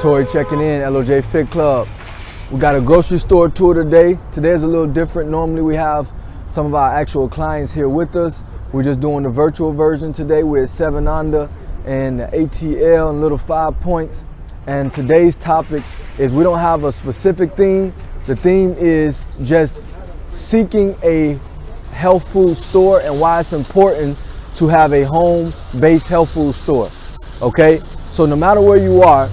Tori checking in, LOJ Fit Club. We got a grocery store tour today. Today's a little different. Normally we have some of our actual clients here with us. We're just doing the virtual version today. We're at 7 Under and the ATL and little 5 points. And today's topic is we don't have a specific theme. The theme is just seeking a health food store and why it's important to have a home-based health food store. Okay, so no matter where you are,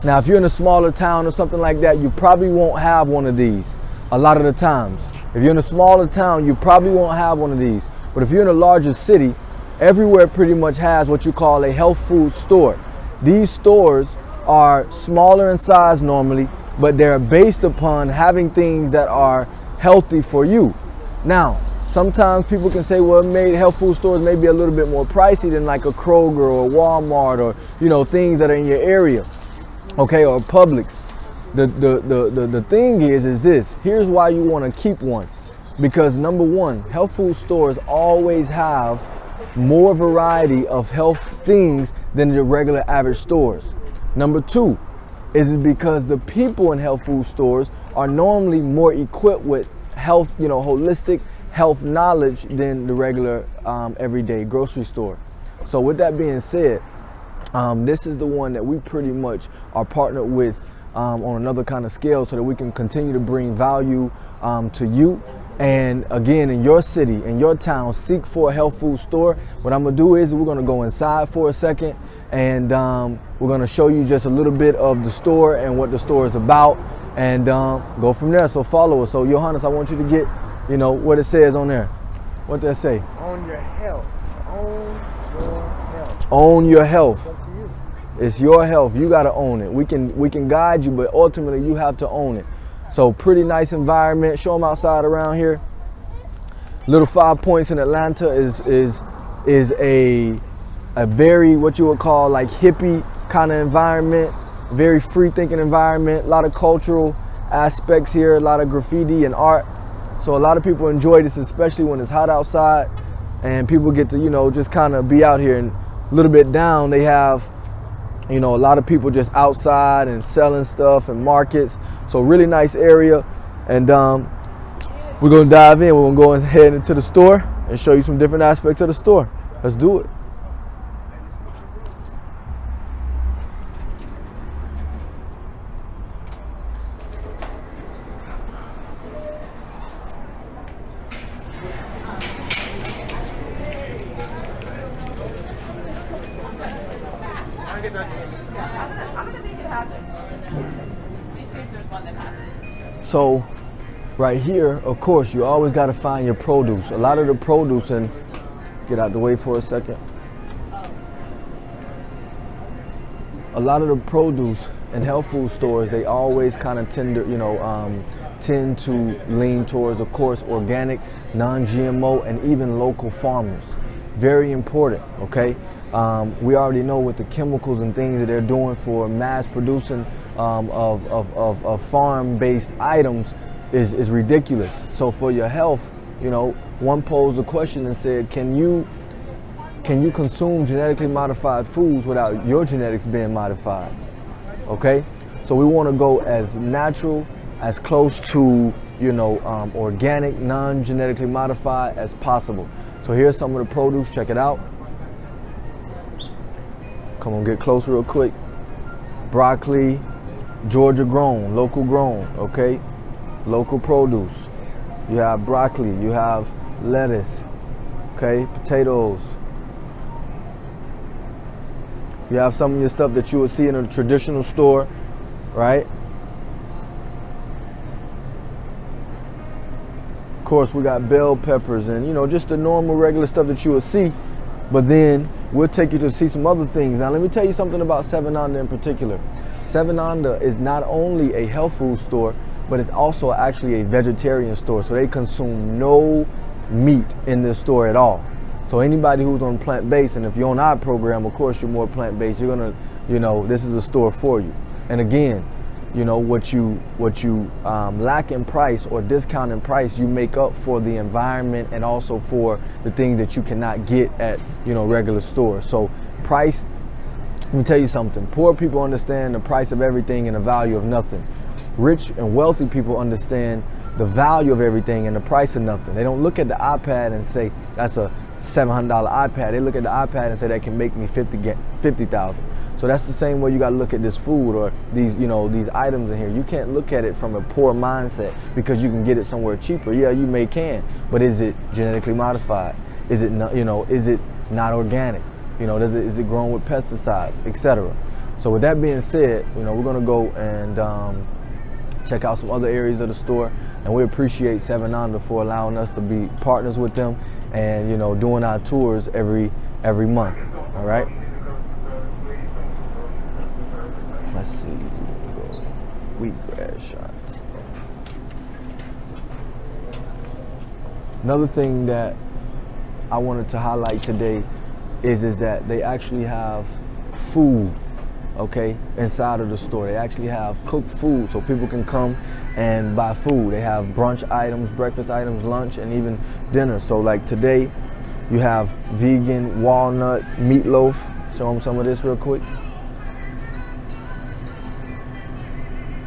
now if you're in a smaller town or something like that, you probably won't have one of these a lot of the times. If you're in a smaller town, you probably won't have one of these. But if you're in a larger city, everywhere pretty much has what you call a health food store. These stores are smaller in size normally, but they're based upon having things that are healthy for you. Now, sometimes people can say, well, health food stores may be a little bit more pricey than like a Kroger or Walmart or, you know, things that are in your area, okay, or Publix. The thing is this, here's why you want to keep one. Because number one, health food stores always have more variety of health things than the regular average stores. Number two is because the people in health food stores are normally more equipped with health, you know, holistic health knowledge than the regular everyday grocery store. So with that being said, this is the one that we pretty much are partnered with on another kind of scale so that we can continue to bring value to you. And again, in your city, in your town, seek for a health food store. What I'm gonna do is we're gonna go inside for a second and we're gonna show you just a little bit of the store and what the store is about and go from there. So follow us. So Johannes, I want you to get, you know, what it says on there. What does it say? Own your health. Own your health. Own your health. It's up to you. It's your health. You gotta own it. We can guide you, but ultimately you have to own it. So pretty nice environment. Show them outside around here. Little 5 Points in Atlanta is a very, what you would call like hippie kind of environment, very free thinking environment, a lot of cultural aspects here, a lot of graffiti and art. So a lot of people enjoy this, especially when it's hot outside and people get to, you know, just kind of be out here. And a little bit down, they have, you know, a lot of people just outside and selling stuff and markets. So really nice area. And we're gonna dive in. We're gonna go ahead into the store and show you some different aspects of the store. Let's do it. So right here, of course, you always got to find your produce. A lot of the produce, and get out the way for a second. A lot of the produce in health food stores, they always kind of tend to lean towards, of course, organic, non-GMO, and even local farmers. Very important, okay? We already know with the chemicals and things that they're doing for mass producing of farm-based items is ridiculous. So for your health, you know, one posed a question and said, can you consume genetically modified foods without your genetics being modified? Okay, so we want to go as natural, as close to, you know, organic, non-genetically modified as possible. So here's some of the produce. Check it out. Come on, get close real quick. Broccoli, Georgia grown, local grown, okay? Local produce. You have broccoli, you have lettuce, okay? Potatoes. You have some of your stuff that you would see in a traditional store, right? Of course, we got bell peppers and, you know, just the normal regular stuff that you would see. But then we'll take you to see some other things. Now, let me tell you something about 7 Under in particular. 7 Under is not only a health food store, but it's also actually a vegetarian store. So they consume no meat in this store at all. So anybody who's on plant-based, and if you're on our program, of course you're more plant-based, you're gonna, you know, this is a store for you. And again, you know, what you lack in price or discount in price, you make up for the environment and also for the things that you cannot get at, you know, regular stores. So price Let me tell you something. Poor people understand the price of everything and the value of nothing. Rich and wealthy people understand the value of everything and the price of nothing. They don't look at the iPad and say, that's a $700 iPad. They look at the iPad and say, that can make me 50,000. So that's the same way you got to look at this food or these, these items in here. You can't look at it from a poor mindset because you can get it somewhere cheaper. Yeah, you but is it genetically modified? Is it not, is it not organic? Is it grown with pesticides, etc. So with that being said, we're gonna go and check out some other areas of the store, and we appreciate 7 Under for allowing us to be partners with them and doing our tours every month. All right. Let's see, wheatgrass shots. Another thing that I wanted to highlight today is that they actually have food, okay, inside of the store. They actually have cooked food so people can come and buy food. They have brunch items, breakfast items, lunch, and even dinner. So like today, you have vegan walnut meatloaf. Show them some of this real quick.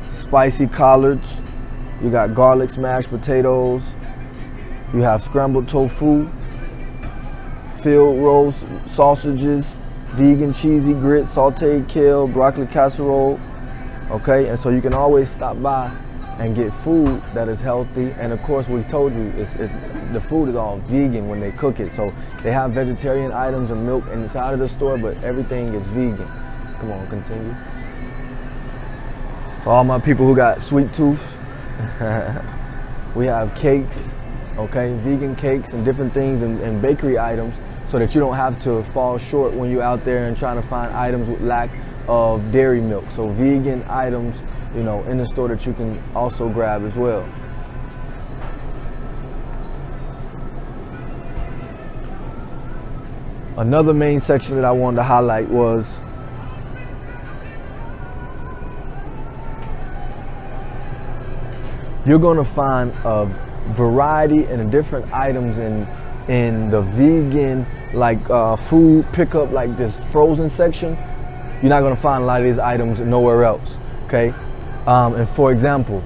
Spicy collards. You got garlic smashed potatoes. You have scrambled tofu, field roast sausages, vegan cheesy grits, sauteed kale, broccoli casserole. Okay, and so you can always stop by and get food that is healthy. And of course, we told you the food is all vegan when they cook it. So they have vegetarian items and milk inside of the store, but everything is vegan. Come on, continue. For all my people who got sweet tooth, we have cakes, okay, vegan cakes and different things and bakery items so that you don't have to fall short when you're out there and trying to find items with lack of dairy milk. So vegan items, in the store that you can also grab as well. Another main section that I wanted to highlight was you're going to find a variety and different items in the vegan food pickup, like this frozen section. You're not going to find a lot of these items nowhere else. Okay, and for example,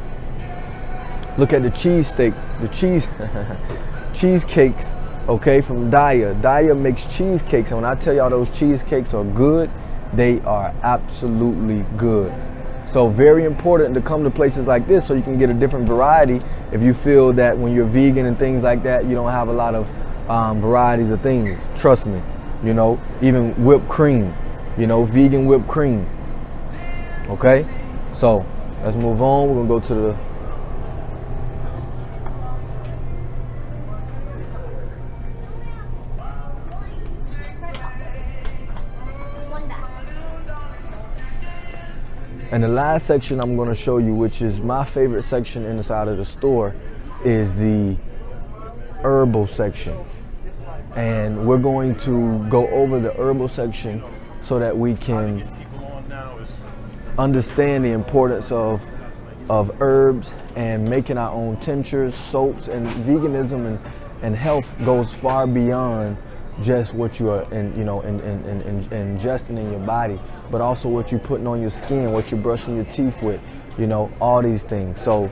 look at the cheesesteak, cheesecakes. Okay, from Daya. Daya makes cheesecakes, and when I tell y'all those cheesecakes are good, they are absolutely good. So very important to come to places like this so you can get a different variety if you feel that when you're vegan and things like that, you don't have a lot of varieties of things. Trust me, even whipped cream, vegan whipped cream. Okay, so let's move on. We're gonna go to the and the last section I'm going to show you, which is my favorite section inside of the store, is the herbal section. And we're going to go over the herbal section so that we can understand the importance of herbs and making our own tinctures, soaps, and veganism and health goes far beyond just what you are ingesting in your body, but also what you're putting on your skin, what you're brushing your teeth with, all these things. So of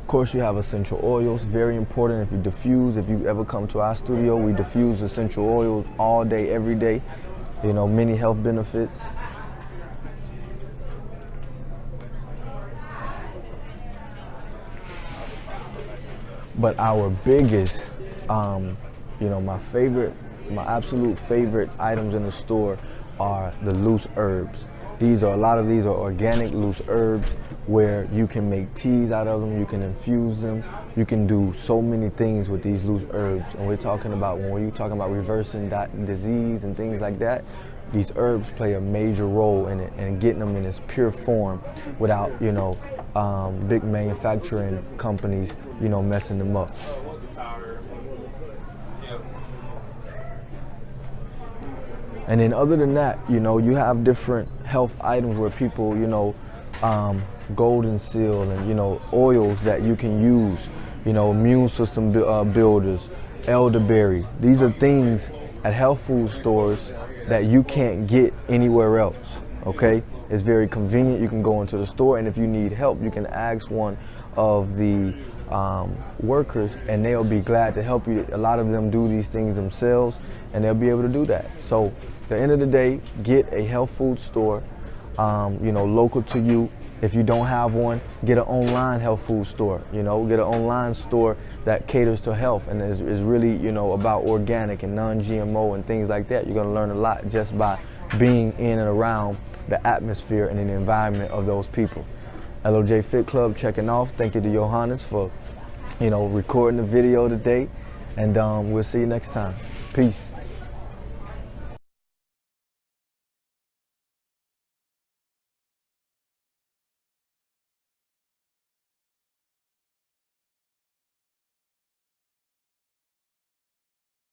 course you have essential oils, very important. If you diffuse, if you ever come to our studio, we diffuse essential oils all day, every day, many health benefits. But our biggest, my absolute favorite items in the store are the loose herbs. A lot of these are organic loose herbs where you can make teas out of them, you can infuse them, you can do so many things with these loose herbs. And when you're talking about reversing disease and things like that, these herbs play a major role in it and getting them in its pure form without, big manufacturing companies, messing them up. And then other than that, you have different health items where people, golden seal and, oils that you can use, immune system builders, elderberry. These are things at health food stores that you can't get anywhere else, okay? It's very convenient. You can go into the store, and if you need help, you can ask one of the workers, and they'll be glad to help you. A lot of them do these things themselves, and they'll be able to do that. So at the end of the day, get a health food store, local to you. If you don't have one, get an online health food store. Get an online store that caters to health and is really, about organic and non-GMO and things like that. You're gonna learn a lot just by being in and around the atmosphere and in the environment of those people. LOJ Fit Club checking off. Thank you to Johannes for, recording the video today. And we'll see you next time. Peace.